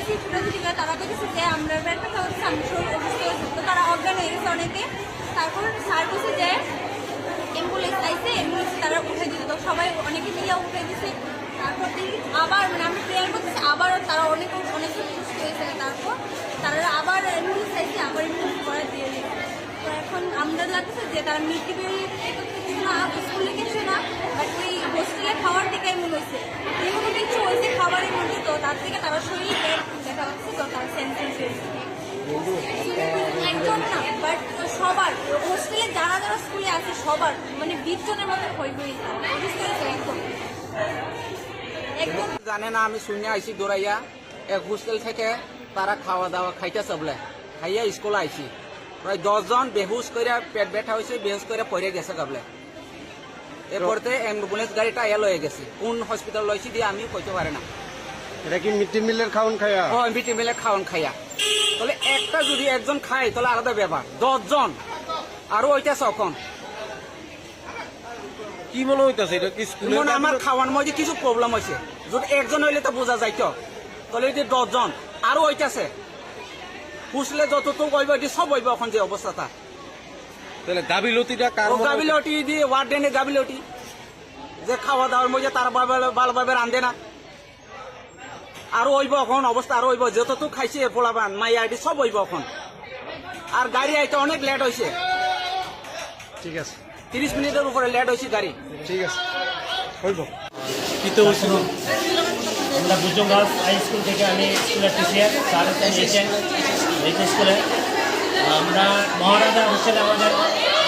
গেছি ছোটো থেকে, তারা দেখেছে যে আমরা একটা খাওয়া হচ্ছে আমি শরীর অসুস্থ হয়েছে, তো তারা অজ্ঞান হয়ে গেছে অনেকে। তারপর স্যার বলছে যে অ্যাম্বুলেন্স আইসে, অ্যাম্বুলেন্স তারা উঠে দিত, তো সবাই অনেকে নিয়ে উঠে দিছে। তারপর আবার মানে আমরা প্রেয়ার করতেছি, আবার তারা অনেকে সুস্থ হয়েছে। তারপর তারা আবার অ্যাম্বুলেন্স আইসে, আবার অ্যাম্বুলেন্স করে দিয়ে দিচ্ছে। তো এখন আমরা লাগছে যে তারা মিটিবেরি কিছু না, স্কুলে কিছু না, বাট ওই হোস্টেলে খাওয়ার থেকে এমন হয়েছে, এমন কিছু হয়েছে খাবারের মধ্যে, তো তার থেকে তারা শরীর দেখা হচ্ছে, তো তারা সেন্সেন্স হয়েছে। একজন না, বাট সবার হোস্টেলে যারা যারা স্কুলে আছে সবার মানে 20 জনের মতো হয়ে গেছে একদম একদম। জানে না, আমি শুনে আইসি দৌড়াইয়া এক হোস্টেল থেকে তারা খাওয়া দাওয়া খাইতেছে বলে, খাইয়া স্কুলে আইসি প্রায় 10 জন বেহুশ করে পেট ব্যথা হয়েছে, বেহুশ করে পড়ে গেছে গাবলে। এরপরতে অ্যাম্বুলেন্স গাড়িটা এল হয়ে গেছে, কোন হসপিটাল লইছি দিয়ে আমি কইতে পারে না। এটা কি মিড ডে মিলের খাওয়ান খাইয়া? ও মিড ডে মিলের খাওয়ান খাইয়া। তাহলে একটা যদি একজন খায় তাহলে আলাদা ব্যাপার, 10 জন আরো ওইটাছে এখন কি মনে হইতাছে এটা কি স্কুলে? মনে আমার খাওয়ার মধ্যে কিছু প্রবলেম হয়েছে, যদি একজন হইলে তো বোঝা যাইতো, তাহলে এই যে 10 জন আরো ওইটাছে পুষলে যতটুকু হইব এটি সব হইব এখন যে অবস্থাটা। তাহলে গাবিলতিটা কার? গাবিলটি দিয়ে ওয়ার্ডেনে গাবিলটি যে খাওয়া দাওয়ার মধ্যে তার ভালোভাবে রান্ধে না, আরো হইব এখন অবস্থা, আরো হইব যতটুকু খাইছে পোলাবান মাইয়া এটি সব হইব এখন। আর গাড়ি আইতে অনেক লেট হয়েছে, ঠিক আছে 30 মিনিটের উপরে লেট হয়েছে গাড়ি। ঠিক আছে হইব। কি তো হয়েছিল, আমরা বুজং গার্লস হাই স্কুল থেকে আমি স্কুলের টিচার স্যার এসেছেন এই স্কুলে। আমরা মহারাজা হোস্টেলে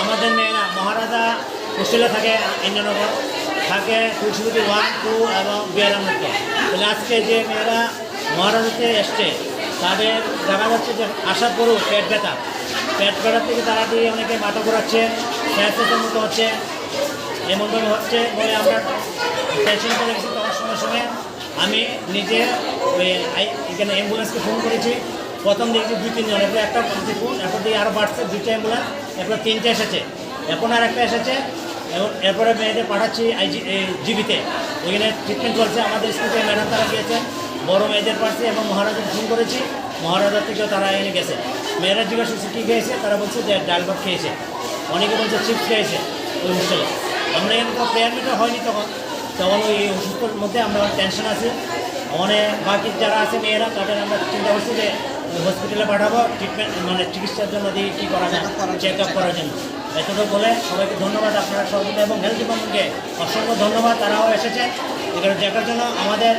আমাদের মেয়েরা মহারাজা হোস্টেলে থাকে, ইন্দ্রনগর থাকে, তুলসীবতী 1, 2 এবং বিয়ারামত্ব। তাহলে আজকে যে মেয়েরা মহারাজাতে এসছে তাদের দেখা যাচ্ছে যে আসার পরেও পেট ব্যথা থেকে তারা দিয়ে অনেকে মাথা ঘোরাচ্ছে, স্যাঁচের মতো হচ্ছে, এমনভাবে হচ্ছে বলে আমরা টেনশন করে গেছি। তখন সময় সময় আমি নিজে ওই এখানে অ্যাম্বুলেন্সকে ফোন করেছি। প্রথম দেখছি 2-3 জন, এরপরে একটা ফোন, এরপর দিয়ে আরও বাড়ছে 2টা অ্যাম্বুলেন্স, এরপর 3টে এসেছে, এখন আর একটা এসেছে। এবং এরপরে মেয়েদের পাঠাচ্ছি জিবিতে, ওইখানে ট্রিটমেন্ট চলছে। আমাদের স্কুল থেকে ম্যাডাম তারা গিয়েছেন, বড় মেয়েদের পাশে এবং মহারাজাকে ফোন করেছি, মহারাজার থেকেও তারা এনে গেছে। মেয়েরা জিজ্ঞাসা করছে কী খেয়েছে, তারা বলছে যে ডাল ভাত খেয়েছে, অনেকে বলছে চিপস খেয়েছে ওই হোস্টেলে। আমরা এখানে কোনো প্রেয়ার মিটও হয়নি তখন ওই অসুস্থর মধ্যে আমরা টেনশন আছি। অনেক বাকি যারা আছে মেয়েরা তাদের আমরা চিন্তা করছি যে হসপিটালে পাঠাবো ট্রিটমেন্ট মানে চিকিৎসার জন্য দিয়ে কী করা যায়, চেক আপ করার জন্য। এতটুকু বলে সবাইকে ধন্যবাদ আপনারা সহযোগিতা এবং হেলথ ডিপার্টমেন্টকে অসংখ্য ধন্যবাদ, তারাও এসেছেন এখানে দেখার জন্য। আমাদের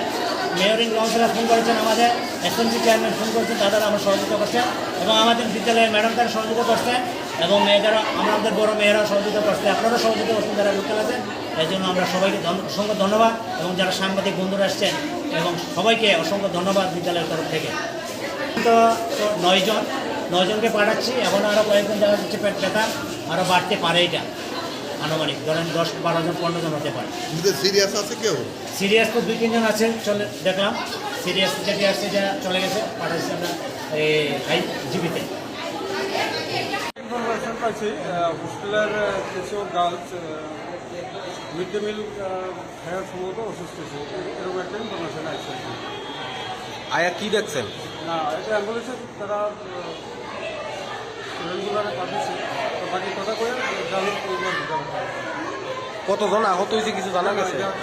মেয়রিং কাউন্সিলর ফোন করেছেন, আমাদের এসএমসি চেয়ারম্যান ফোন করেছেন, তাদের আমরা সহযোগিতা করছেন এবং আমাদের বিদ্যালয়ের ম্যাডাম তারা সহযোগিতা করছেন এবং মেয়েদেরও আমাদের বড় মেয়েরাও সহযোগিতা করছে, আপনারাও সহযোগিতা করছেন যারা ঢুকতে আছেন। এই জন্য আমরা সবাইকে অসংখ্য ধন্যবাদ এবং যারা সাংবাদিক বন্ধুরা আসছেন এবং সবাইকে অসংখ্য ধন্যবাদ বিদ্যালয়ের তরফ থেকে। তো 9 জনকে পাঠাচ্ছি, এখন আরও কয়েকজন দেখা যাচ্ছে পেট ব্যথা আরও বাড়তে পারে, এটা আনুমানিক ধরেন 10-12 জন 15 জন হতে পারে। সিরিয়াস আছে কেউ? সিরিয়াস তো 2-3 জন আছে, চলে দেখলাম সিরিয়াস যেটি আসছে যা চলে গেছে, পাঠাচ্ছি আমরা এই জিবিতে। ইনফরমেশন পাইছি হোস্টেলের কিছু গার্লস মিড ডে মিল খাওয়ার সম্ভবত অসুস্থ হয়েছে, এরকম একটা ইনফরমেশন আছে। আয়া কি দেখছেন? না, এটা অ্যাম্বুলেন্সে তারা রেগুলারে পাঠিয়েছে, তো বাকি কথা করে কতজন আহত হয়েছে কিছু জানা গেছে? জানা